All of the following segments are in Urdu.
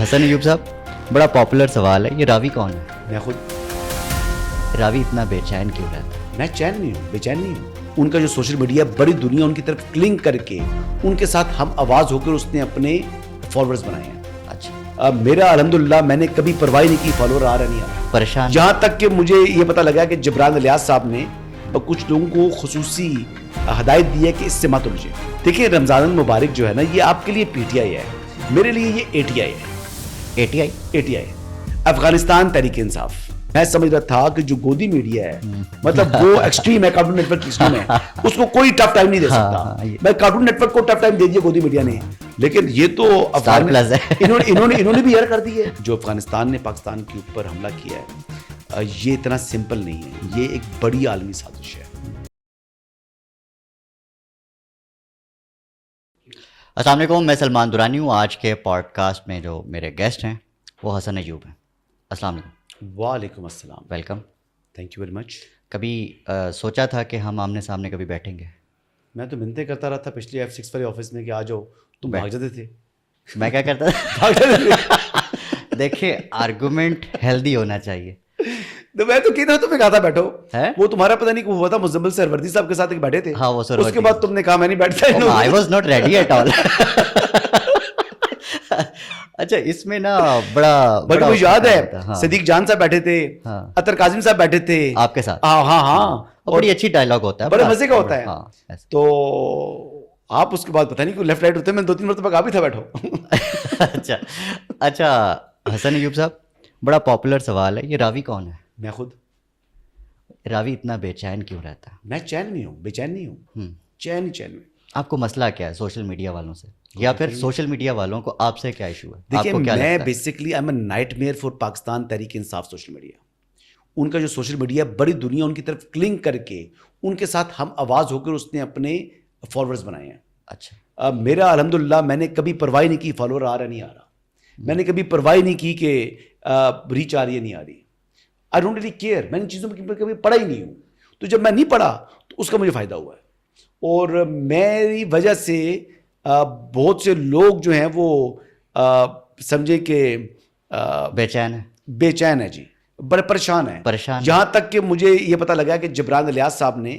حسن ایوب صاحب، بڑا پاپولر سوال ہے، یہ راوی کون ہے؟ میں خود. راوی اتنا بے چین کیوں رہتا ہے؟ میں چین نہیں ہوں، بے چین نہیں ہوں. ان کا جو سوشل میڈیا بڑی دنیا ان کی طرف کلنک کر کے ان کے ساتھ ہم آواز ہو کر اس نے اپنے فالوورز بنائے ہیں. اچھا، میرا الحمدللہ میں نے کبھی پرواہ نہیں کی فالوور آ رہا نہیں آ رہا. پریشان یہاں تک کہ مجھے یہ پتا لگا کہ جبران الیاس صاحب نے کچھ لوگوں کو خصوصی ہدایت دی ہے کہ اس سے مت الجھے. دیکھیں رمضان المبارک جو ہے نا، یہ آپ کے لیے پی ٹی آئی ہے، میرے لیے یہ اے ٹی آئی ہے. A T I Afghanistan Tehreek Insaf. میں سمجھ رہا تھا کہ جو گودی میڈیا ہے مطلب وہ ایکسٹریم ہے، کارٹون نیٹ ورک ایکسٹریم ہے، اس کو کوئی ٹف ٹائم نہیں دے سکتا. میں کارٹون نیٹ ورک کو ٹف ٹائم دے دیا گودی میڈیا نے، لیکن یہ تو انہوں نے بھی ایئر کر دی ہے. جو افغانستان نے پاکستان کے اوپر حملہ کیا ہے یہ اتنا سمپل نہیں ہے، یہ ایک بڑی عالمی سازش ہے. السلام علیکم، میں سلمان درانی ہوں. آج کے پوڈ کاسٹ میں جو میرے گیسٹ ہیں وہ حسن ایوب ہیں. السلام علیکم. وعلیکم السلام. Welcome. Thank you very much. کبھی سوچا تھا کہ ہم آمنے سامنے کبھی بیٹھیں گے؟ میں تو منتیں کرتا رہا تھا پچھلی F6 والے آفس میں کہ آ جاؤ، تم بھاگ جاتے تھے. میں کیا کرتا تھا؟ بھاگ جاتے تھے. دیکھیے، آرگومنٹ ہیلدی ہونا چاہیے. تو میں تو کہتا ہوں تمہیں کہا تھا بیٹھو، ہے وہ تمہارا پتہ نہیں ہوا تھا مزمل سروردی صاحب کے ساتھ ایک بیٹھے تھے. ہاں وہ اس کے بعد تم نے کہا میں نہیں بیٹھتا. I was not ready at all. اچھا، اس میں نا بڑا مجھے یاد ہے صدیق جان صاحب بیٹھے تھے، اطہر کاظم صاحب بیٹھے تھے آپ کے ساتھ. ہاں بڑی اچھی ڈائلاگ ہوتا ہے، بڑے مزے کا ہوتا ہے. تو آپ اس کے بعد پتہ نہیں کہ لیفٹ رائٹ ہوتے میں 2-3 مرتبہ کہا بھی تھا بیٹھو. اچھا حسن ایوب صاحب، بڑا پاپولر سوال ہے، یہ راوی کون ہے؟ میں خود. راوی اتنا بے چین کیوں رہتا ہے؟ میں چین نہیں ہوں، بے چین نہیں ہوں، چین ہی چین میں. آپ کو مسئلہ کیا ہے سوشل میڈیا والوں سے، یا پھر سوشل میڈیا والوں کو آپ سے کیا ایشو ہے؟ دیکھیں میں basically I am a night measure for Pakistan Tehreek Insaf social media. ان کا جو سوشل میڈیا بڑی دنیا ان کی طرف کلنک کر کے ان کے ساتھ ہم آواز ہو کر اس نے اپنے فالوورز بنائے ہیں. اچھا، میرا الحمدللہ میں نے کبھی پرواہ نہیں کی فالوور آ رہا نہیں آ رہا. میں نے کبھی پرواہ نہیں کی کہ ریچ آ رہی ہے نہیں آ رہی. I don't really care. میں ان چیزوں میں کبھی پڑھا ہی نہیں ہوں. تو جب میں نہیں پڑھا تو اس کا مجھے فائدہ ہوا ہے، اور میری وجہ سے بہت سے لوگ جو ہیں وہ سمجھے کہ بے چین ہے جی، بڑے پریشان ہیں. یہاں تک کہ مجھے یہ پتا لگا کہ جبران الیاس صاحب نے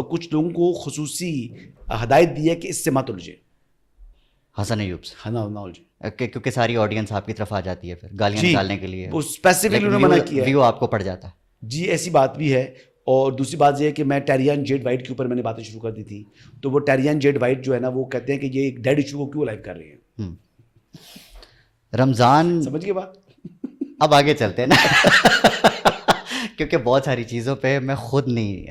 کچھ لوگوں کو خصوصی ہدایت دی ہے کہ اس سے مت الجھے. حسن ایوب سے ہاں نہ الجھے، کیونکہ ساری آڈینس آپ کی طرف آ جاتی ہے پھر گالیاں نکالنے کے لیے. وہ اسپیسیفکلی انہوں نے منع کیا ہے. ویو آپ کو پڑ جاتا ہے. جی ایسی بات بھی ہے. اور دوسری بات یہ ہے کہ میں ٹیریان جیڈ وائٹ کے اوپر میں نے باتیں شروع کر دی تھی، تو وہ ٹیریان جیڈ وائٹ جو ہے نا وہ کہتے ہیں کہ یہ ایک ڈیڈ ایشو کو کیوں لائف کر رہے ہیں. رمضان سمجھ گئے بات؟ اب آگے چلتے ہیں نا، کیونکہ بہت ساری چیزوں پہ میں خود نہیں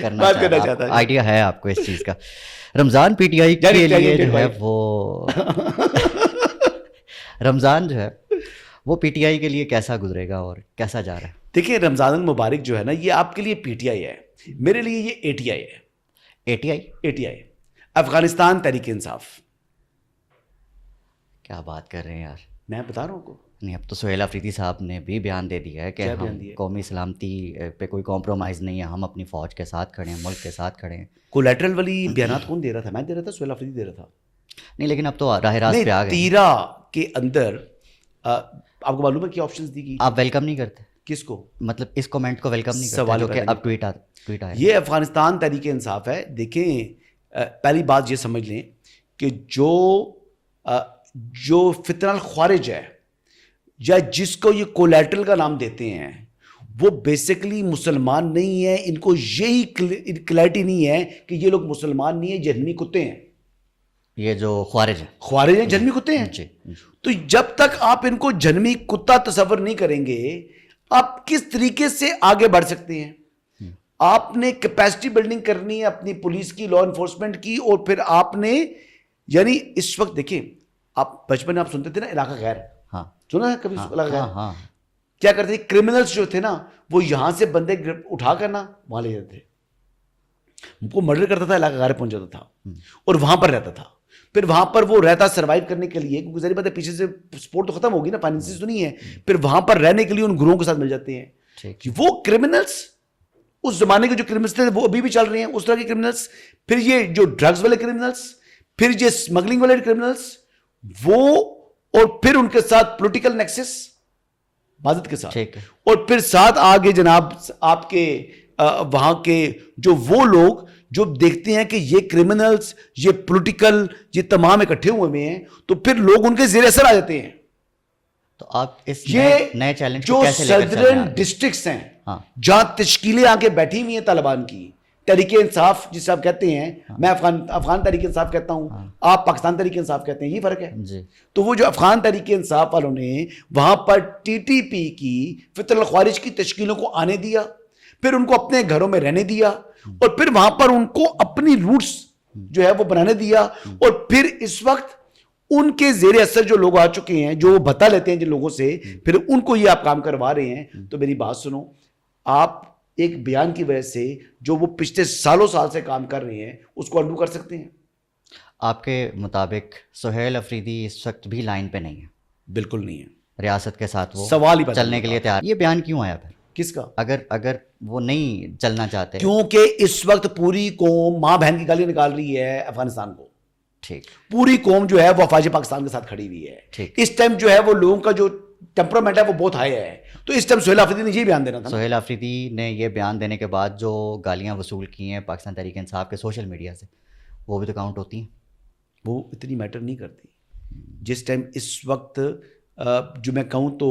کرنا چاہتا. آئیڈیا ہے آپ کو اس چیز کا. رمضان پی ٹی آئی کے لیے جو ہے وہ رمضان جو ہے وہ پی ٹی آئی کے لیے کیسا گزرے گا اور کیسا جا رہا ہے؟ دیکھیں رمضان المبارک جو ہے نا یہ آپ کے لیے پی ٹی آئی ہے، میرے لیے یہ اے ٹی آئی ہے. A T I Afghanistan Tehreek Insaf. کیا بات کر رہے ہیں یار، میں بتا رہا ہوں کو. نہیں، اب تو سہیل افریدی صاحب نے بھی بیان دے دیا ہے کہ ہم قومی سلامتی پہ کوئی کمپرومائز نہیں ہے، ہم اپنی فوج کے ساتھ کھڑے ہیں، ملک کے ساتھ کھڑے ہیں. کولیٹرل والی بیانات کون دے رہا تھا؟ میں دے رہا تھا، سہیل افریدی دے رہا تھا. نہیں، لیکن اب تو راہ راست پہ آ گئے. تیرا کے اندر آپ کو معلوم ہے کیا آپشنز دی گئی؟ آپ ویلکم نہیں کرتے کس کو؟ مطلب اس کومنٹ کو ویلکم نہیں کرتے جو کہ اب ٹویٹ آیا. یہ افغانستان تحریک انصاف ہے. دیکھیں پہلی بات یہ سمجھ لیں کہ جو فتنہ الخوارج ہے یا جس کو یہ کولیٹرل کا نام دیتے ہیں وہ بیسکلی مسلمان نہیں ہے. ان کو یہی کلیئرٹی نہیں ہے کہ یہ لوگ مسلمان نہیں ہیں، جہنمی کتے ہیں. یہ جو خوارج ہیں جہنمی کتے ہیں. تو جب تک آپ ان کو جہنمی کتا تصور نہیں کریں گے آپ کس طریقے سے آگے بڑھ سکتے ہیں؟ آپ نے کیپیسٹی بلڈنگ کرنی ہے اپنی پولیس کی، لا انفورسمنٹ کی، اور پھر آپ نے یعنی اس وقت دیکھیں آپ بچپن میں آپ سنتے تھے نا علاقہ غیر، ہاں سنا ہے کبھی علاقہ غیر؟ کیا کرتے تھے کرمنلز جو تھے نا وہ یہاں سے بندے اٹھا کر نا وہاں لے جاتے تھے، وہ مرڈر کرتا تھا، علاقہ غیر پہنچ جاتا تھا اور وہاں پر رہتا تھا. پھر وہاں پر وہ رہتا سروائیو کرنے کے لیے، کیونکہ ظاہر بات ہے پیچھے سے سپورٹ تو ختم ہوگی نا، فائنینسز تو نہیں ہے. پھر وہاں پر رہنے کے لیے ان گروہوں کے ساتھ مل جاتے ہیں. وہ کرمنلز اس زمانے کے جو کرمنلز تھے وہ ابھی بھی چل رہے ہیں اس طرح کے کرمنلز. پھر یہ جو ڈرگز والے کرمنلز، پھر یہ اسمگلنگ والے کرمنلز، وہ اور پھر ان کے ساتھ پولیٹیکل نیکسس بازد کے ساتھ, ٹھیک ہے, اور پھر ساتھ آگے جناب آپ کے وہاں کے جو وہ لوگ جو دیکھتے ہیں کہ یہ کرمنلز, یہ پولیٹیکل, یہ تمام اکٹھے ہوئے ہیں, تو پھر لوگ ان کے زیر اثر آ جاتے ہیں. تو آپ اس یہ نئے چیلنج جو سدرن ڈسٹرکٹس ہیں جہاں تشکیلیں آ کے بیٹھی ہوئی ہیں طالبان کی, تحریک انصاف جسے آپ کہتے ہیں, میں افغان تحریک انصاف کہتا ہوں, آپ پاکستان تحریک انصاف کہتے ہیں, یہی فرق ہے. تو وہ جو افغان تحریک انصاف والوں نے وہاں پر ٹی ٹی پی کی فطر الخوارج کی تشکیلوں کو آنے دیا, پھر ان کو اپنے گھروں میں رہنے دیا, اور پھر وہاں پر ان کو اپنی روٹس جو ہے وہ بنانے دیا, اور پھر اس وقت ان کے زیر اثر جو لوگ آ چکے ہیں, جو وہ بتا لیتے ہیں جن لوگوں سے, پھر ان کو یہ آپ کام کروا رہے ہیں. تو میری بات سنو, آپ ایک بیان کی وجہ سے جو وہ پچھلے سالوں سال سے کام کر رہے ہیں اس کو انڈو کر سکتے ہیں؟ آپ کے مطابق سہیل افریدی اس وقت بھی لائن پہ نہیں ہے؟ بالکل نہیں ہے, ریاست کے ساتھ وہ سوال ہی چلنے کے لیے تیار. یہ بیان کیوں آیا پھر؟ کس کا؟ اگر وہ نہیں چلنا چاہتے. کیونکہ اس وقت پوری قوم ماں بہن کی گالی نکال رہی ہے افغانستان کو. ٹھیک, پوری قوم جو ہے وہ افواج پاکستان کے ساتھ کھڑی ہوئی ہے. ٹھیک, اس ٹائم جو ہے وہ لوگوں کا جو ٹیمپرامنٹ ہے وہ بہت ہائی ہے. تو اس ٹائم سہیل آفریدی نے یہ بیان دینا تھا. سہیل آفریدی نے یہ بیان دینے کے بعد جو گالیاں وصول کی ہیں پاکستان تحریک انصاف کے سوشل میڈیا سے, وہ بھی تو کاؤنٹ ہوتی ہیں. وہ اتنی میٹر نہیں کرتی. جس ٹائم اس وقت جو میں کہوں تو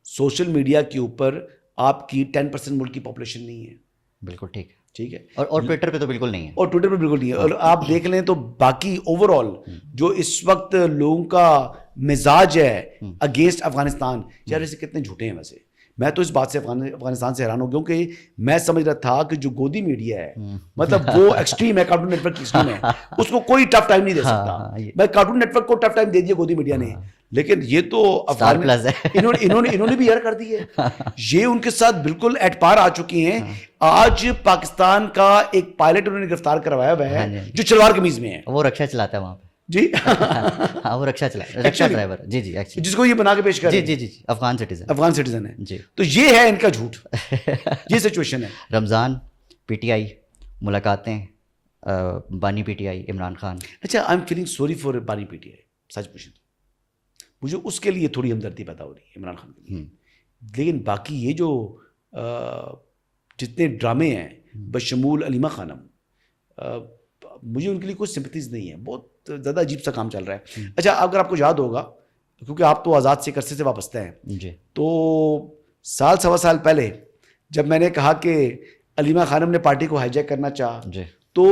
سوشل میڈیا کے اوپر آپ کی 10% ملک کی پاپولیشن نہیں ہے. بالکل ٹھیک ہے, ٹھیک ہے, اور ٹویٹر پہ تو بالکل نہیں ہے, اور ٹویٹر پہ بالکل نہیں ہے. اور آپ دیکھ لیں تو باقی اوور آل جو اس وقت لوگوں کا مزاج ہے اگینسٹ افغانستان, یار اسے کتنے جھوٹے ہیں. ویسے میں تو اس بات سے افغانستان سے حیران ہوں, کیونکہ میں سمجھ رہا تھا کہ جو گودی میڈیا ہے مطلب وہ ایکسٹریم ہے, کارٹون نیٹ ورک کی ایکسٹریم ہے, اس کو کوئی ٹف ٹائم نہیں دے سکتا. میں کارٹون نیٹ ورک کو ٹف ٹائم دے دیا گودی میڈیا نے, لیکن یہ تو انہوں نے بھی ایئر کر دی ہے. یہ ان کے ساتھ بالکل ایٹ پار آ چکی ہیں. آج پاکستان کا ایک پائلٹ انہوں نے گرفتار کروایا ہوا ہے جو شلوار قمیض میں ہے. وہ رکشا چلاتا ہے وہاں پہ. جی ہاں, وہ رکشا ڈرائیور. جی جی, جس کو یہ بنا کے پیش کر. جی جی جی, افغان سٹیزن ہے. جی, تو یہ ہے ان کا جھوٹ, یہ سچویشن ہے. رمضان پی ٹی آئی ملاقاتیں, بانی P T I Imran Khan. اچھا, I am feeling sorry for بانی پی ٹی آئی. سچ پوچھیں تو مجھے اس کے لیے تھوڑی ہمدردی پیدا ہو رہی ہے عمران خان کے لیے. لیکن باقی یہ جو جتنے ڈرامے ہیں بشمول علیمہ خانم, مجھے ان کے لیے کوئی سمپتیز نہیں ہے. بہت زیادہ عجیب سا کام چل رہا ہے. اچھا, اگر آپ کو یاد ہوگا کیونکہ آپ تو آزاد سے عرصے سے وابستہ ہیں, تو سال سوا سال پہلے جب میں نے کہا کہ علیمہ خانم نے پارٹی کو ہائی جیک کرنا چاہا, تو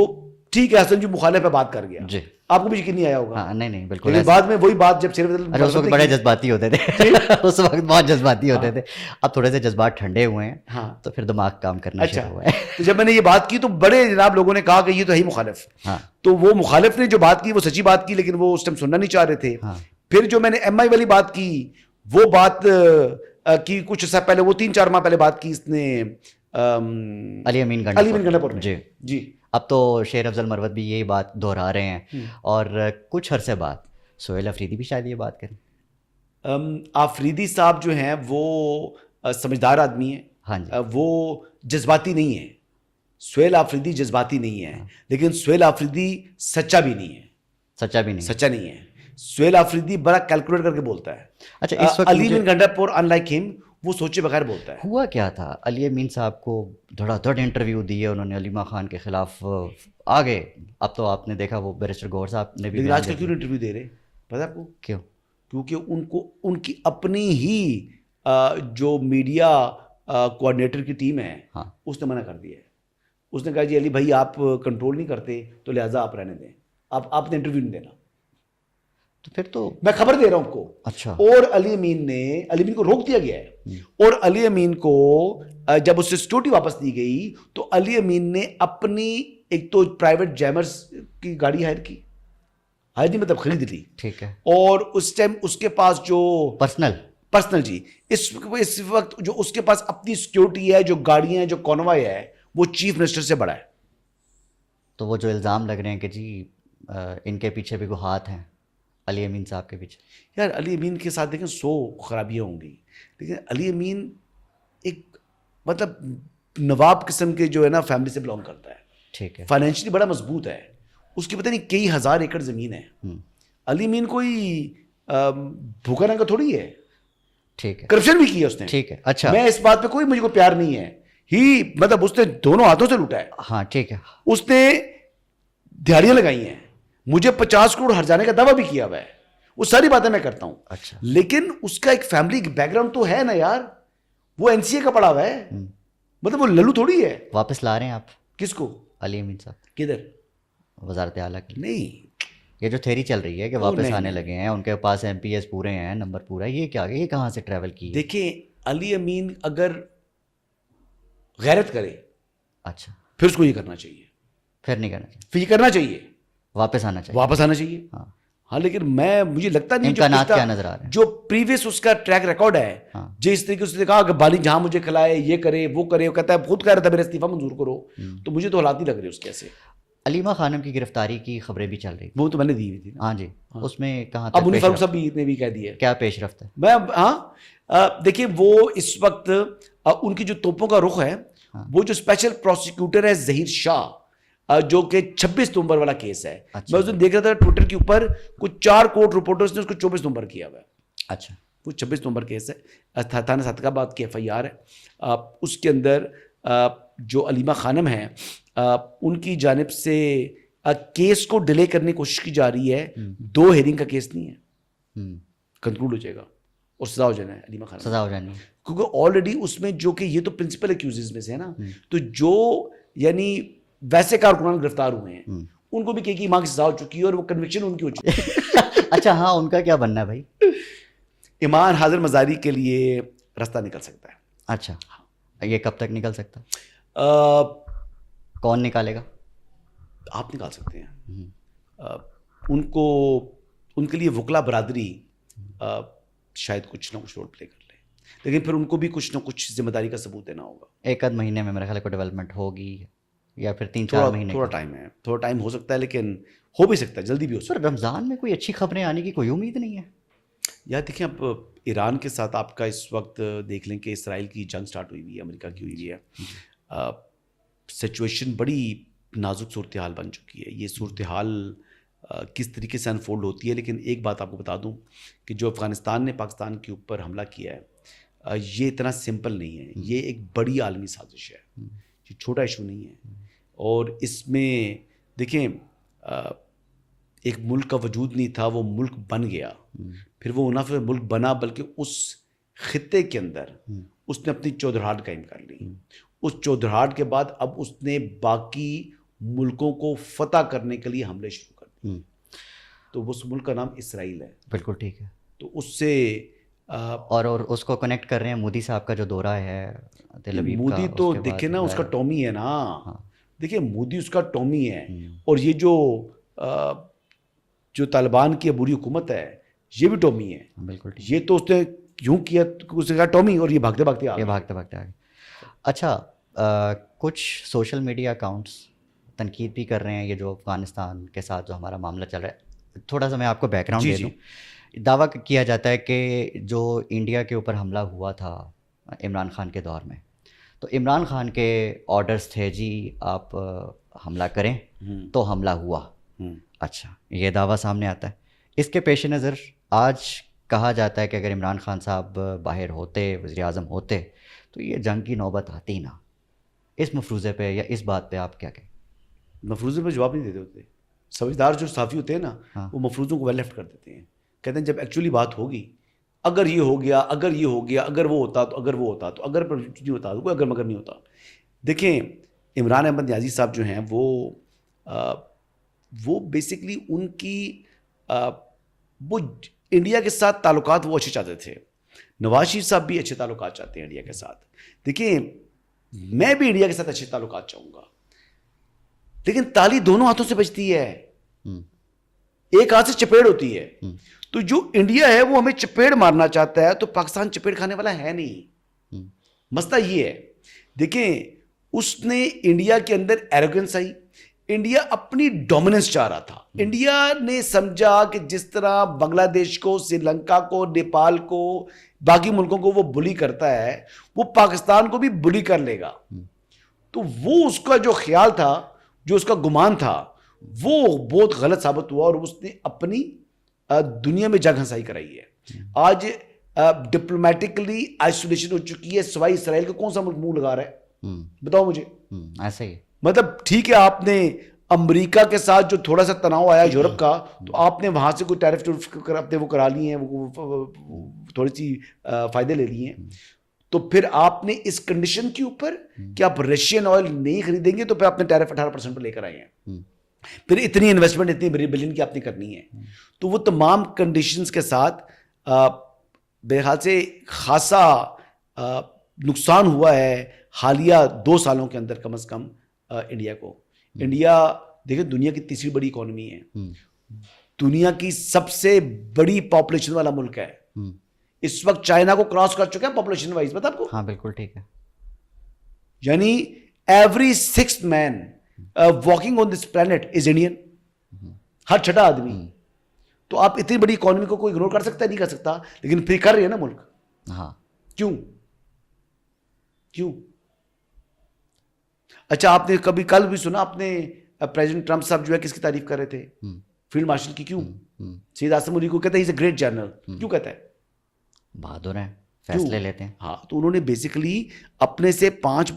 ٹھیک ہے حسن جو مخالف پہ بات کر گیا, آپ کو بھی یقین نہیں آیا ہوگا. نہیں بالکل. لیکن بعد میں وہی بات جب اس وقت بڑے جذباتی ہوتے تھے, اس وقت بہت جذباتی ہوتے تھے. اب تھوڑے سے جذبات ٹھنڈے ہوئے ہیں تو پھر دماغ کام کرنا شروع ہوا ہے. تو جب میں نے یہ بات کی تو بڑے جناب لوگوں نے کہا کہ یہ تو ہے ہی مخالف. تو وہ مخالف نے جو بات کی وہ سچی بات کی, لیکن وہ اس ٹائم سننا نہیں چاہ رہے تھے. پھر جو میں نے ایم آئی والی بات کی, وہ بات کی کچھ عرصہ پہلے, وہ 3-4 ماہ پہلے بات کی اس نے علی امین گنڈا پور. جی, اب تو شیر افضل مروت بھی یہی بات دہرا رہے ہیں, اور کچھ عرصے بعد سہیل آفریدی بھی شاید یہ بات کریں. آفریدی صاحب جو ہیں وہ سمجھدار آدمی ہیں. ہاں جی, وہ جذباتی نہیں ہے. سہیل آفریدی جذباتی نہیں ہے, لیکن سہیل آفریدی سچا بھی نہیں ہے. سچا نہیں ہے. سہیل آفریدی بڑا کیلکولیٹ کر کے بولتا ہے. اچھا, اس وقت علی امین گنڈا پور ان لائک ہم, وہ سوچے بغیر بولتا ہے. ہوا کیا تھا, علی امین صاحب کو دھڑا دھڑ انٹرویو دیے انہوں نے علیمہ خان کے خلاف آگے. اب تو آپ نے دیکھا وہ بیرسٹر گوہر صاحب نے بھی. آج کل کیوں انٹرویو دے رہے پتہ آپ کو کیوں؟ کیونکہ ان کی اپنی ہی جو میڈیا کوآرڈینیٹر کی ٹیم ہے اس نے منع کر دیا ہے. اس نے کہا جی علی بھائی آپ کنٹرول نہیں کرتے تو لہٰذا آپ رہنے دیں, آپ نے انٹرویو نہیں دینا. تو پھر تو میں خبر دے رہا ہوں آپ کو. اچھا, اور علی امین کو روک دیا گیا ہے, اور علی امین کو جب اس سے سیکورٹی واپس دی گئی تو علی امین نے اپنی ایک تو پرائیویٹ جیمرز کی گاڑی ہائر کی, مطلب خرید لی. ٹھیک ہے. اور اس ٹائم اس کے پاس جو پرسنل جی اس وقت جو اس کے پاس اپنی سیکورٹی ہے, جو گاڑیاں ہیں, جو کانوائے ہے, وہ چیف منسٹر سے بڑا ہے. تو وہ جو الزام لگ رہے ہیں کہ جی ان کے پیچھے بھی کوئی ہاتھ ہیں علی امین صاحب کے پیچھے, یار علی امین کے ساتھ دیکھیں 100 خرابیاں ہوں گی, لیکن علی امین ایک مطلب نواب قسم کے جو ہے نا فیملی سے بلانگ کرتا ہے. ٹھیک ہے. فائنینشلی بڑا مضبوط ہے. اس کی پتہ نہیں کئی ہزار ایکڑ زمین ہے. علی امین کوئی بھوکا ننگا تھوڑی ہے, ٹھیک ہے, کرپشن بھی کیا اس نے, ٹھیک ہے, اچھا میں اس بات پہ کوئی مجھے کوئی پیار نہیں ہے, مطلب اس نے دونوں ہاتھوں سے لوٹا ہے, ہاں ٹھیک ہے, اس نے دیہڑیاں لگائی ہیں, مجھے 50 کروڑ ہر جانے کا دعویٰ بھی کیا ہوا ہے, وہ ساری باتیں میں کرتا ہوں, اچھا, لیکن اس کا ایک فیملی بیک گراؤنڈ تو ہے نا یار, وہ NCA کا پڑھا ہوا ہے, مطلب وہ للو تھوڑی ہے. واپس لا رہے ہیں آپ کس کو؟ علی امین صاحب, کدھر؟ وزارت اعلیٰ کی. نہیں, یہ جو تھیری چل رہی ہے کہ واپس آنے لگے ہیں, ان کے پاس MPS پورے ہیں, نمبر پورا, یہ کیا, یہ کہاں سے ٹریول کی؟ دیکھیں علی امین اگر غیرت کرے, اچھا, پھر اس کو یہ کرنا چاہیے, پھر نہیں کرنا چاہیے, پھر یہ کرنا چاہیے, واپس آنا چاہیے, واپس آنا چاہیے. ہاں لیکن مجھے لگتا نہیں امکانات کیا نظر آ رہے ہیں, جو پریویس اس کا ٹریک ریکارڈ ہے, جس طریقے سے کہا کہ بالی جہاں مجھے کھلائے, یہ کرے وہ کرے, وہ کہتا ہے خود کہہ رہا تھا میرا استعفیٰ منظور کرو, تو مجھے تو حالات نہیں لگ رہے اس کے ایسے. علیمہ خانم کی گرفتاری کی خبریں بھی چل رہی تھی, وہ تو میں نے دی ہوئی تھی. ہاں جی, اس میں کہاں اب منی فاروق صاحب نے بھی کہہ دیا کیا پیش رفت ہے؟ میں دیکھیے وہ اس وقت ان کی جو توپوں کا رخ ہے, وہ جو اسپیشل پروسیکیوٹر ہے ظہیر شاہ, جو کہ 26 نومبر والا کیس ہے, میں اس دن دیکھ رہا تھا ٹویٹر کے اوپر کچھ 4 کورٹ رپورٹرز نے اس کو 24 نومبر کیا ہوا ہے. اچھا, وہ 26 نومبر کیس ہے, تھانہ صادقآباد کی FIR ہے. اس کے اندر جو علیمہ خانم ہیں, ان کی جانب سے کیس کو ڈیلے کرنے کی کوشش کی جا رہی ہے. 2 ہیئرنگ کا کیس نہیں ہے, کنکلوڈ ہو جائے گا اور سزا ہو جانا ہے علیمہ خانم, سزا ہو جانی ہے, کیونکہ آلریڈی اس میں جو کہ یہ تو پرنسپل ایکیوزز میں سے ہے نا, تو جو یعنی ویسے کارکنان گرفتار ہوئے ہیں ان کو بھی کہ ماں کی سزا ہو چکی ہے اور وہ کنوکشن ان کی ہو چکی ہے. اچھا ہاں, ان کا کیا بننا ہے بھائی؟ ایمان حاضر مزاری کے لیے راستہ نکل سکتا ہے. اچھا, یہ کب تک نکل سکتا؟ کون نکالے گا؟ آپ نکال سکتے ہیں. ان کے لیے وکلا برادری شاید کچھ نہ کچھ رول پلے کر لے, لیکن پھر ان کو بھی کچھ نہ کچھ ذمہ داری کا ثبوت دینا ہوگا. 1 مہینے میں میرے خیال کو ڈیولپمنٹ ہوگی, یا پھر 3-4 مہینے؟ تھوڑا ٹائم ہے, تھوڑا ٹائم ہو سکتا ہے, لیکن ہو بھی سکتا ہے, جلدی بھی ہو سکتا ہے. رمضان میں کوئی اچھی خبریں آنے کی کوئی امید نہیں ہے یار؟ دیکھیں اب ایران کے ساتھ آپ کا اس وقت دیکھ لیں کہ اسرائیل کی جنگ سٹارٹ ہوئی ہوئی ہے, امریکہ کی ہوئی ہوئی ہے. سچویشن بڑی نازک صورتحال بن چکی ہے. یہ صورتحال کس طریقے سے انفولڈ ہوتی ہے, لیکن ایک بات آپ کو بتا دوں کہ جو افغانستان نے پاکستان کے اوپر حملہ کیا ہے, یہ اتنا سمپل نہیں ہے, یہ ایک بڑی عالمی سازش ہے, یہ چھوٹا ایشو نہیں ہے. اور اس میں دیکھیں ایک ملک کا وجود نہیں تھا, وہ ملک بن گیا, پھر وہ نہ صرف ملک بنا بلکہ اس خطے کے اندر اس نے اپنی چودراہٹ قائم کر لی. اس چودراہٹ کے بعد اب اس نے باقی ملکوں کو فتح کرنے کے لیے حملے شروع کر دیے. تو اس ملک کا نام اسرائیل ہے. بالکل ٹھیک ہے. تو اس سے اور اس کو کنیکٹ کر رہے ہیں مودی صاحب کا جو دورہ ہے تل ابیب کا. مودی تو دیکھیں نا اس کا ٹومی ہے نا, دیکھیں مودی اس کا ٹومی ہے, اور یہ جو طالبان کی عبوری حکومت ہے یہ بھی ٹومی ہے. بالکل, یہ تو اس نے یوں کیا اس نے کہا ٹومی, اور یہ بھاگتے بھاگتے آ گئے. اچھا, کچھ سوشل میڈیا اکاؤنٹس تنقید بھی کر رہے ہیں یہ جو افغانستان کے ساتھ جو ہمارا معاملہ چل رہا ہے. تھوڑا سا میں آپ کو بیک گراؤنڈ دے دوں. دعویٰ کیا جاتا ہے کہ جو انڈیا کے اوپر حملہ ہوا تھا عمران خان کے دور میں, تو عمران خان کے آرڈرز تھے جی آپ حملہ کریں, تو حملہ ہوا. اچھا, یہ دعویٰ سامنے آتا ہے. اس کے پیش نظر آج کہا جاتا ہے کہ اگر عمران خان صاحب باہر ہوتے, وزیر اعظم ہوتے, تو یہ جنگ کی نوبت آتی نا. اس مفروضے پہ یا اس بات پہ آپ کیا کہیں؟ مفروضے پہ جواب نہیں دیتے ہوتے. سمجھدار جو صحافی ہوتے ہیں نا, وہ مفروضوں کو ویل لیفٹ کر دیتے ہیں. کہتے ہیں جب ایکچولی بات ہوگی, اگر یہ ہو گیا, اگر یہ ہو گیا, اگر وہ ہوتا تو, اگر وہ ہوتا تو, اگر پر نہیں ہوتا تو, کوئی اگر مگر نہیں ہوتا. دیکھیں عمران احمد نیازی صاحب جو ہیں وہ بیسکلی ان کی وہ انڈیا کے ساتھ تعلقات وہ اچھے چاہتے تھے. نواز شریف صاحب بھی اچھے تعلقات چاہتے ہیں انڈیا کے ساتھ. دیکھیں میں بھی انڈیا کے ساتھ اچھے تعلقات چاہوں گا, لیکن تالی دونوں ہاتھوں سے بجتی ہے, ایک ہاتھ سے چپیڑ ہوتی ہے. تو جو انڈیا ہے وہ ہمیں چپیڑ مارنا چاہتا ہے, تو پاکستان چپیڑ کھانے والا ہے نہیں. مسئلہ یہ ہے, دیکھیں اس نے انڈیا کے اندر ایروگنس آئی, انڈیا اپنی ڈومیننس چاہ رہا تھا. انڈیا نے سمجھا کہ جس طرح بنگلہ دیش کو, سری لنکا کو, نیپال کو, باقی ملکوں کو وہ بلی کرتا ہے, وہ پاکستان کو بھی بلی کر لے گا. تو وہ اس کا جو خیال تھا, جو اس کا گمان تھا, وہ بہت غلط ثابت ہوا, اور اس نے اپنی دنیا میں جنگ ہنسائی کرائی ہے. آج ڈپلومیٹکلی آئسولیشن ہو چکی ہے, سوائے اسرائیل کا کون سا ملک منہ لگا رہا ہے بتاؤ مجھے. ایسا ہی مطلب ٹھیک ہے آپ نے امریکہ کے ساتھ جو تھوڑا سا تناؤ آیا یورپ کا, تو آپ نے وہاں سے کوئی ٹیرف اپنے وہ کرا لیے ہیں, تھوڑی سی فائدے لے لیے ہیں. تو پھر آپ نے اس کنڈیشن کے اوپر کہ آپ رشین آئل نہیں خریدیں گے تو پھر آپ نے ٹیرف 18% پر لے کر آئے ہیں. پھر اتنی انویسٹمنٹ اتنی بلین کی آپ نے کرنی ہے. تو وہ تمام کنڈیشنز کے ساتھ میرے خیال سے خاصا نقصان ہوا ہے حالیہ 2 سالوں کے اندر کم از کم انڈیا کو. انڈیا دیکھیں دنیا کی تیسری بڑی اکانومی ہے, دنیا کی سب سے بڑی پاپولیشن والا ملک ہے, اس وقت چائنا کو کراس کر چکا ہے پاپولیشن وائز, پتہ آپ کو؟ ہاں بالکل ٹھیک ہے. یعنی every 6th man walking on this planet is Indian, ہر چھٹا آدمی. تو آپ اتنی بڑی اکانومی کو کوئی اگنور کر سکتا ہے؟ نہیں کر سکتا, لیکن پھر کر رہے ہیں نا ملک. ہاں کیوں؟ اچھا آپ نے کبھی کل بھی سنا آپ نے پریزیڈنٹ ٹرمپ صاحب جو ہے کس کی تعریف کر رہے تھے؟ فیلڈ مارشل کی. کیوں؟ سید آصم علی کو کہتا ہے ہی از اے گریٹ جنرل. کیوں کہتا ہے؟ بہادر ہیں, فیصلے لیتے ہیں. ہاں, تو انہوں نے بیسیکلی اپنے سے 5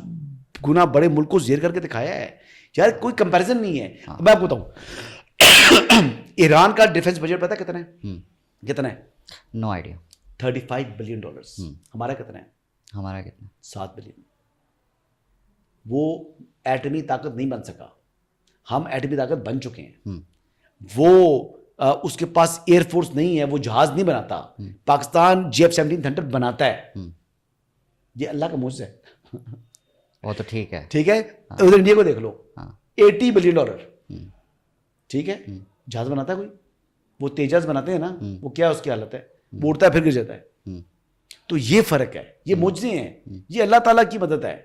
گنا بڑے ملک کو زیر کر کے دکھایا ہے یار, کوئی کمپیریزن نہیں ہے. میں آپ کو بتاؤں ایران کا ڈیفنس بجٹ پتا کتنا ہے؟ کتنا ہے؟ No idea. $35 بلین. ہمارا کتنا ہے؟ ہمارا کتنا؟ 7 بلین. وہ ایٹمی طاقت نہیں بن سکا, ہم ایٹمی طاقت بن چکے ہیں. وہ اس کے پاس ایئر فورس نہیں ہے, وہ جہاز نہیں بناتا. پاکستان GF-17 تھنڈر بناتا ہے. یہ اللہ کا معجزہ ہے. وہ تو ٹھیک ہے, ٹھیک ہے. ادھر انڈیا کو دیکھ لو, $80 بلین. ٹھیک ہے, جہاز بناتا ہے کوئی؟ وہ تیجاز بناتے ہیں نا, وہ کیا اس کی حالت ہے؟ وہ اڑتا ہے پھر گر جاتا ہے. تو یہ فرق ہے, یہ معجزے ہیں, یہ اللہ تعالیٰ کی مدد ہے.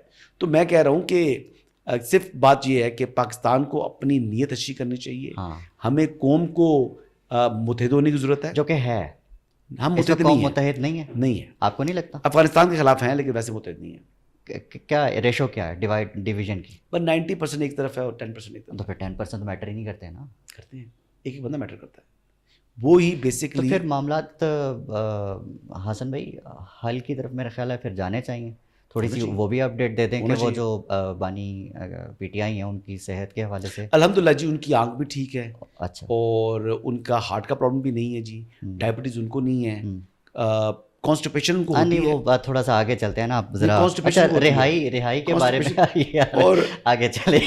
تو میں کہہ رہا ہوں کہ صرف بات یہ ہے کہ پاکستان کو اپنی نیت اچھی کرنی چاہیے. ہمیں قوم کو متحد ہونے کی ضرورت ہے, جو کہ ہے. ہم متحد نہیں ہے. نہیں ہے. آپ کو نہیں لگتا؟ افغانستان کے خلاف ہیں لیکن ویسے متحد نہیں ہے. کیا ریشو کیا ہے ڈویژن کی؟ بس 90% ایک طرف ہے اور 10% ایک طرف. تو پھر 10% میٹر ہی نہیں کرتے ہیں نا. کرتے ہیں, ایک بندہ میٹر کرتا ہے. وہی بیسکلی پھر معاملات حسن بھائی حل کی طرف میرا خیال ہے پھر جانے چاہیے. تھوڑی سی وہ بھی اپڈیٹ دے دیں کہ وہ جو بانی PTI ہیں ان کی صحت کے حوالے سے الحمدللہ جی ان کی آنکھ بھی ٹھیک ہے. اچھا. اور ان کا ہارٹ کا پرابلم بھی نہیں ہے جی, ڈائبٹیز ان کو نہیں ہے, کانسٹیپیشن ان کو ہوتی ہے. وہ بات تھوڑا سا آگے چلتے ہیں نا آپ ذرا. اچھا رہائی کے بارے میں اور آگے چلے,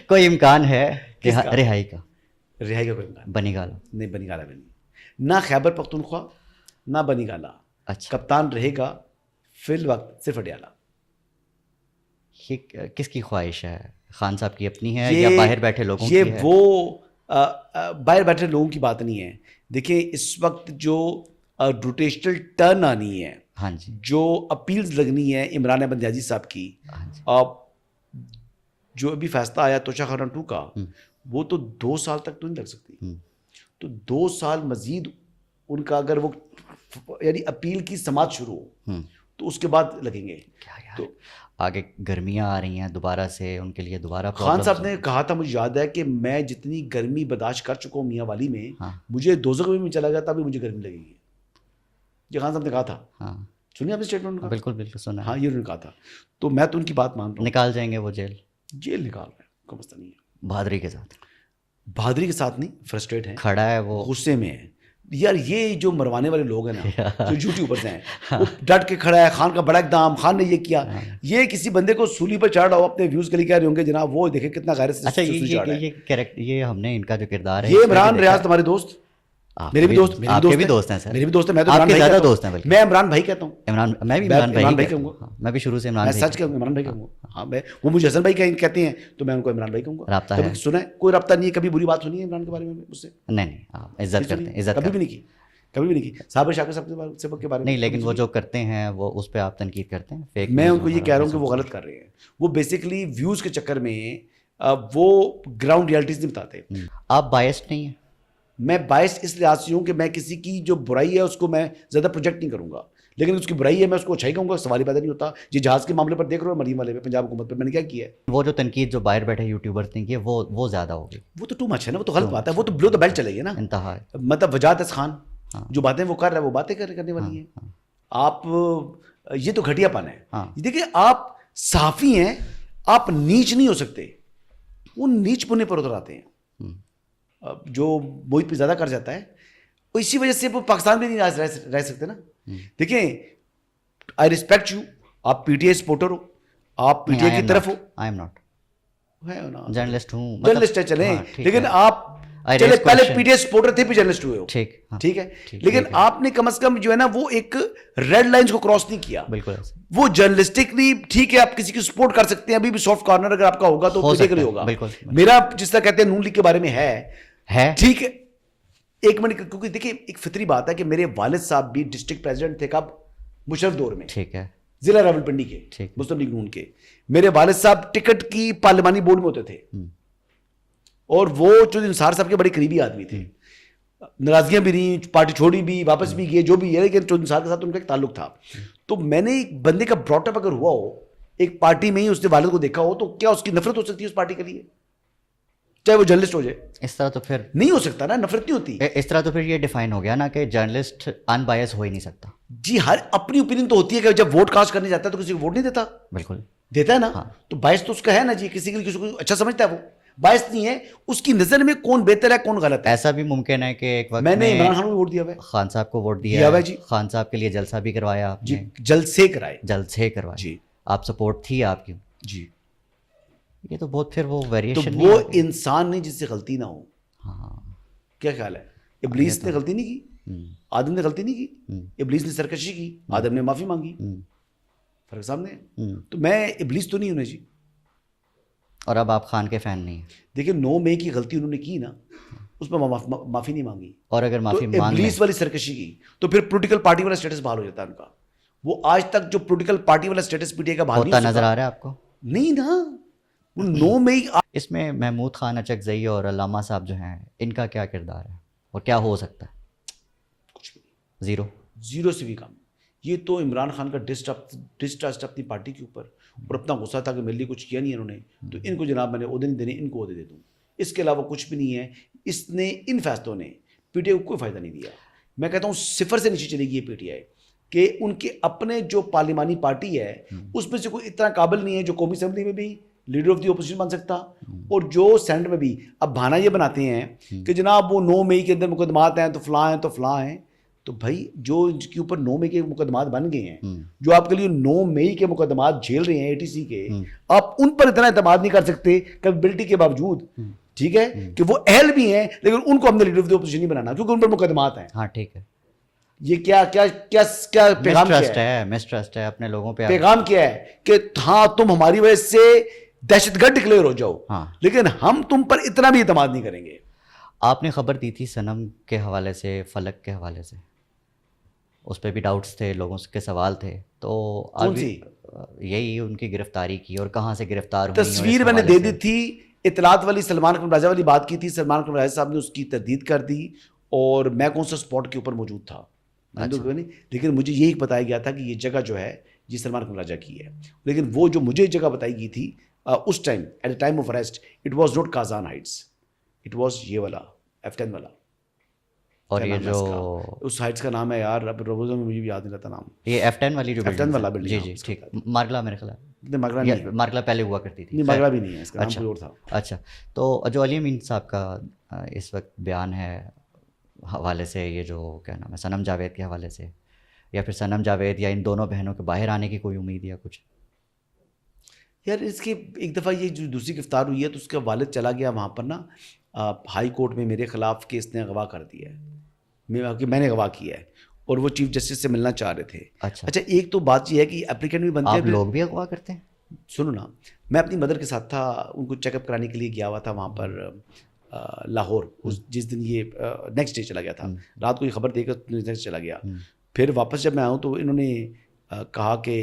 کوئی امکان ہے رہائی کا؟ رہائی کا کوئی امکان بنی گالا نہیں, بنی گالا بھی نہیں, نہ خیبر پختونخوا نہ بنی گالا. اچھا. کپتان رہے گا فی الوقت صرف اڈیالہ. یہ کس کی خواہش ہے؟ خان صاحب کی اپنی ہے یا باہر بیٹھے لوگوں کی ہے؟ یہ وہ باہر بیٹھے لوگوں کی بات نہیں ہے. دیکھیں اس وقت جو روٹیشنل ٹرن آنی ہے, ہاں جی, جو اپیلز لگنی ہے عمران احمد نیازی صاحب کی, جو ابھی فیصلہ آیا توشہ خانہ 2 کا, وہ تو 2 سال تک تو نہیں لگ سکتی. تو 2 سال مزید ان کا اگر وہ یعنی اپیل کی سماعت شروع ہو تو اس کے بعد لگیں گے. تو آگے گرمیاں آ رہی ہیں دوبارہ سے, ان کے لیے دوبارہ خان صاحب نے کہا تھا, مجھے یاد ہے کہ میں جتنی گرمی برداشت کر چکا ہوں میاں والی میں, مجھے دوزخ میں چلا گیا تھا بھی مجھے گرمی لگے گی. یہ خان صاحب نے کہا تھا. ہاں سنی آپ نے اسٹیٹمنٹ کا؟ بالکل بالکل سنا. ہاں یہ انہوں نے کہا تھا. تو میں تو ان کی بات مان رہا ہوں. نکال جائیں گے وہ جیل نکال رہے ہیں, کوئی مسئلہ نہیں ہے. بہادری کے ساتھ, بہادری کے ساتھ نہیں, فرسٹریٹ ہے, کھڑا ہے, وہ غصے میں ہے. یار یہ جو مروانے والے لوگ ہیں نا, جو یوٹیوبرز ہیں, وہ ڈٹ کے کھڑا ہے, خان کا بڑا اقدام, خان نے یہ کیا. یہ کسی بندے کو سولی پر چڑھ رہا ہو اپنے ویوز کے لیے کہہ رہے ہوں گے جناب وہ دیکھیں کتنا غیرت سے. اچھا یہ ہم نے ان کا جو کردار ہے, یہ عمران ریاض تمہارے دوست, میرے بھی دوست, آپ کے بھی دوست ہیں سر, میرے بھی دوست ہیں. میں تو آپ کے زیادہ دوست ہیں, میں عمران بھائی کہتا ہوں. عمران, میں بھی عمران بھائی کہوں گا, میں بھی شروع سے عمران بھائی, سچ کہوں گا عمران بھائی کہوں گا. ہاں وہ مجھے حسن بھائی کہتے ہیں تو میں ان کو عمران بھائی کہوں گا. رابطہ ہے, سنا ہے کوئی رابطہ نہیں ہے, کبھی بری بات سنی ہے عمران کے بارے میں مجھ سے؟ نہیں, آپ عزت کرتے ہیں, عزت کبھی بھی نہیں کی, کبھی بھی نہیں کی. صابر شاکر صاحب کے بارے میں نہیں, لیکن وہ جو کرتے ہیں وہ اس پہ آپ تنقید کرتے ہیں. میں ان کو یہ کہہ رہا ہوں کہ وہ غلط کر رہے ہیں. وہ بیسکلی ویوز کے چکر میں وہ گراؤنڈ ریالٹیز نہیں بتاتے. آپ بائسڈ نہیں ہیں؟ میں باعث اس لحاظ سے ہوں کہ میں کسی کی جو برائی ہے اس کو میں زیادہ پروجیکٹ نہیں کروں گا. لیکن اس کی برائی ہے میں اس کو اچھائی کہوں گا, سوال ہی پیدا نہیں ہوتا. یہ جہاز کے معاملے پر دیکھ رہے ہو, مریم والے پہ, پنجاب حکومت پہ میں نے کیا کیا ہے. وہ جو تنقید جو باہر بیٹھے یوٹیوبرز نے کی وہ زیادہ ہوگی, وہ تو ٹو مچ ہے نا, وہ تو غلط بات ہے, وہ تو بلو دا بیلٹ چلے گی نا, انتہا. مطلب وجاہت خان جو باتیں وہ کر رہا ہے وہ باتیں کرنے والی ہیں. آپ یہ تو گھٹیا پن ہے. دیکھیں آپ صحافی ہیں, آپ نیچ نہیں ہو سکتے, وہ نیچ پنے پر اتر آتے ہیں. جو محیط پہ زیادہ کر جاتا ہے اسی وجہ سے وہ پاکستان میں نہیں رہ سکتے نا. دیکھیں آئی ریسپیکٹ یو, آپ پی ٹی آئی سپورٹر ہو, آپ پی ٹی آئی کی طرف ہو. آئی ایم ناٹ جرنلسٹ ہوں, جرنلسٹ ہے چلیں, لیکن آپ چلے پہلے پی ٹی آئی سپورٹر تھے پھر جرنلسٹ ہوئے ہو, ٹھیک ہے, لیکن آپ نے کم از کم جو ہے نا وہ ایک ریڈ لائنز کو کراس نہیں کیا. بالکل وہ جرنلسٹکلی ٹھیک ہے, آپ کسی کی سپورٹ کر سکتے ہیں, ابھی بھی سافٹ کارنر اگر آپ کا ہوگا تو پی ٹی آئی ہوگا. میرا جس طرح کہتے ہیں نون لیگ کے بارے میں ہے ٹھیک ہے. ایک منٹ, کیونکہ دیکھیں ایک فطری بات ہے کہ میرے والد صاحب بھی ڈسٹرکٹ پریزیڈنٹ تھے کب, مشرف دور میں, ٹھیک ہے, ضلع راولپنڈی کے مسلم لیگ نون کے. میرے والد صاحب ٹکٹ کی پارلیمانی بورڈ میں ہوتے تھے, اور وہ چودھری نثار صاحب کے بڑے قریبی آدمی تھے. ناراضگیاں بھی رہیں, پارٹی چھوڑی بھی, واپس بھی گئے, جو بھی ہے, لیکن چودھری نثار کے ساتھ ان کا ایک تعلق تھا. تو میں نے ایک بندے کا براٹ اپ اگر ہوا ہو ایک پارٹی میں ہی, اس نے والد کو دیکھا ہو, تو کیا اس کی نفرت ہو سکتی ہے اس پارٹی کے لیے, چاہے وہ جرنلسٹ ہو جائے. اس طرح تو پھر نہیں ہو سکتا نا, نفرت نہیں ہوتی. اس طرح تو پھر یہ ڈیفائن ہو گیا نا کہ جرنلسٹ ان بائس ہو ہی نہیں سکتا. جی ہر اپنی اوپینین تو ہوتی ہے کہ جب ووٹ کاسٹ کرنے جاتا ہے تو کسی کو ووٹ نہیں دیتا. بالکل دیتا ہے نا, تو بائس تو اس کا ہے نا جی, کسی کے لیے کسی کو اچھا سمجھتا ہے, وہ بائس نہیں ہے, اس کی نظر میں کون بہتر ہے کون غلط ہے. ایسا بھی ممکن ہے کہ ایک وقت میں نے عمران خان کو ووٹ دیا ہے, خان صاحب کو ووٹ دیا ہے جی, خان صاحب کے لیے جلسہ بھی کروایا آپ جی, نے, جلسے کرائے جی, آپ سپورٹ تھی آپ کی جی. یہ تو بہت پھر وہ ویریشن, تو وہ انسان نہیں جس سے غلطی نہ ہو. کیا خیال ہے, ابلیس نے غلطی نہیں کی, آدم نے غلطی نہیں کی, ابلیس نے سرکشی کی, آدم نے معافی مانگی, فرق سامنے ہے. تو میں ابلیس تو نہیں ہوں جی. اور اب آپ خان کے فین نہیں ہیں. دیکھیں 9 مئی کی غلطی انہوں نے کی نا, اس میں معافی نہیں مانگی, اور اگر معافی مانگ ابلیس والی سرکشی کی تو پھر پولیٹیکل پارٹی والا اسٹیٹس بحال ہو جاتا ہے ان کا. وہ آج تک جو پولیٹیکل پارٹی والا اسٹیٹس پی ٹی آئی کا بحال ہوتا نظر آ رہا ہے آپ کو نہیں نا. 9 مئی اس میں محمود خان اچکزئی اور علامہ صاحب جو ہیں, ان کا کیا کردار ہے اور کیا ہو سکتا ہے؟ کچھ بھی زیرو سے بھی کم. یہ تو عمران خان کا ڈسٹرسٹ اپنی پارٹی کے اوپر, اور اپنا غصہ تھا کہ میرے لیے کچھ کیا نہیں انہوں نے, تو ان کو جناب میں نے عہدے نہیں دینے, ان کو عہدے دے دوں. اس کے علاوہ کچھ بھی نہیں ہے. اس نے ان فیصلوں نے پی ٹی آئی کو کوئی فائدہ نہیں دیا. میں کہتا ہوں 0 سے نیچے چلے گی یہ پی ٹی آئی, کہ ان کے اپنے جو پارلیمانی پارٹی ہے اس میں سے کوئی اتنا قابل نہیں ہے جو قومی اسمبلی میں بھی لیڈر آف دی اپوزیشن بن سکتا, اور جو سینٹ میں بھی. اب بہانہ یہ بناتے ہیں کہ جناب وہ 9 مئی کے اندر مقدمات ہیں تو فلاں ہیں تو فلاں ہیں. تو بھائی جو ان کے اوپر 9 مئی کے مقدمات بن گئے ہیں, جو آپ کے لیے 9 مئی کے مقدمات جھیل رہے ہیں اے ٹی سی کے, آپ ان پر اتنا اعتماد نہیں کر سکتے کیپیبلٹی کے باوجود, ٹھیک ہے, کہ وہ اہل بھی ہیں لیکن ان کو ہم نے لیڈر آف دی اپوزیشن نہیں بنانا کیونکہ ان پر مقدمات ہیں. ہاں ٹھیک ہے. یہ کیا کیا کیا کیا پیغام ہے, مسٹرسٹ ہے اپنے لوگوں پہ. پیغام کیا ہے کہ ہاں تم ہماری وجہ سے دہشت گرد ڈکلیئر ہو جاؤ, لیکن ہم تم پر اتنا بھی اعتماد نہیں کریں گے. آپ نے خبر دی تھی صنم کے حوالے سے, فلک کے حوالے سے, اس پہ بھی ڈاؤٹس تھے, لوگوں کے سوال تھے, تو یہی ان کی گرفتاری کی اور کہاں سے گرفتار ہوئی. تصویر میں نے دے دی تھی, اطلاعات والی سلمان اکرم راجہ والی بات کی تھی, سلمان اکرم راجہ صاحب نے اس کی تردید کر دی, اور میں کون سا اسپاٹ کے اوپر موجود تھا, لیکن مجھے یہی بتایا گیا تھا کہ یہ جگہ جو ہے یہ سلمان اکرم راجہ کی ہے. لیکن وہ جو مجھے جگہ بتائی گئی تھی اس time, at the time of arrest, it was not Kazan heights, it was یہ والا F10 والا. اور یہ جو اس ہائٹس کا نام ہے یار, اب روزوں میں مجھے بھی یاد نہیں رہتا نام. یہ F10 والی جو F10 والا بلڈنگ, جی جی ٹھیک, مارگلا میرے خیال ہے. مارگلا پہلے ہوا کرتی تھی. نہیں مارگلا بھی نہیں ہے, اس کا نام کوئی اور تھا. اچھا, تو جو علی امین صاحب کا اس وقت بیان ہے حوالے سے, یہ جو کیا نام ہے صنم جاوید کے حوالے سے, یا پھر صنم جاوید یا ان دونوں بہنوں کے باہر آنے کی کوئی امید یا کچھ؟ یار اس کی ایک دفعہ یہ جو دوسری گرفتار ہوئی ہے تو اس کا والد چلا گیا وہاں پر نا ہائی کورٹ میں میرے خلاف کہ اس نے اغوا کر دیا ہے, میں نے اغوا کیا ہے, اور وہ چیف جسٹس سے ملنا چاہ رہے تھے. اچھا ایک تو بات یہ ہے کہ اپلیکینٹ بھی بنتے ہیں, آپ لوگ بھی اغوا کرتے ہیں. سنو نا, میں اپنی مدر کے ساتھ تھا, ان کو چیک اپ کرانے کے لیے گیا ہوا تھا وہاں پر لاہور, جس دن یہ نیکسٹ ڈے چلا گیا تھا, رات کو یہ خبر دے کر نیکسٹ چلا گیا. پھر واپس جب میں آؤں تو انہوں نے کہا کہ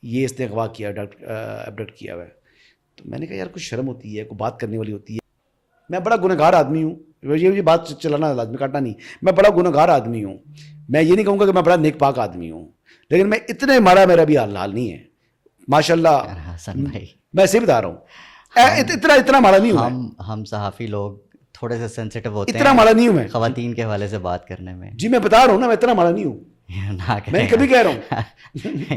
یہ اس نے اغوا کیا, ایبڈکٹ کیا ہوا ہے. تو میں نے کہا یار کچھ شرم ہوتی ہے, کوئی بات کرنے والی ہوتی ہے. میں بڑا گنہگار آدمی ہوں, یہ بات چلانا لازمی کاٹنا نہیں. میں بڑا گنہگار آدمی ہوں, میں یہ نہیں کہوں گا کہ میں بڑا نیک پاک آدمی ہوں, لیکن میں اتنے مارا میرا بھی حال نہیں ہے ماشاء اللہ. حسن بھائی میں صحیح بتا رہا ہوں, اتنا مارا نہیں ہوں. ہم صحافی لوگ تھوڑے سے سینسیٹیو ہوتے ہیں, اتنا مارا نہیں ہوں میں خواتین کے حوالے سے بات کرنے میں. جی میں بتا رہا ہوں نا, میں اتنا مارا نہیں ہوں, نہ کریں, میں کبھی کہہ رہا ہوں.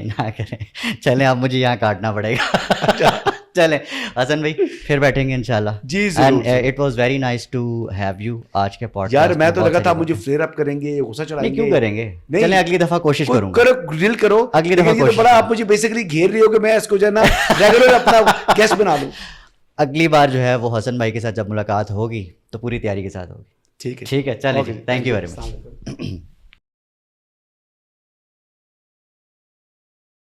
نہ کریں, چلیں اب مجھے یہاں کاٹنا پڑے گا. چلیں حسن بھائی پھر بیٹھیں گے انشاءاللہ. جی ضرور. It was very nice to have you آج کے پوڈکاسٹ. یار میں تو لگا تھا مجھے فلیئر اپ کریں گے, غصہ چڑھائیں گے. کیوں کریں گے, چلیں اگلی دفعہ کوشش کروں گا. کرو ڈرل کرو اگلی دفعہ کوشش. بڑا آپ مجھے بیسیکلی گھیر رہی ہو کہ میں اس کو جو ہے نا ریگولر اپنا گیسٹ بنا لوں. اگلی بار جو ہے وہ حسن بھائی کے ساتھ جب ملاقات ہوگی تو پوری تیاری کے ساتھ ہوگی. ٹھیک ہے, ٹھیک ہے, چلیں جی, تھینک یو ویری مچ.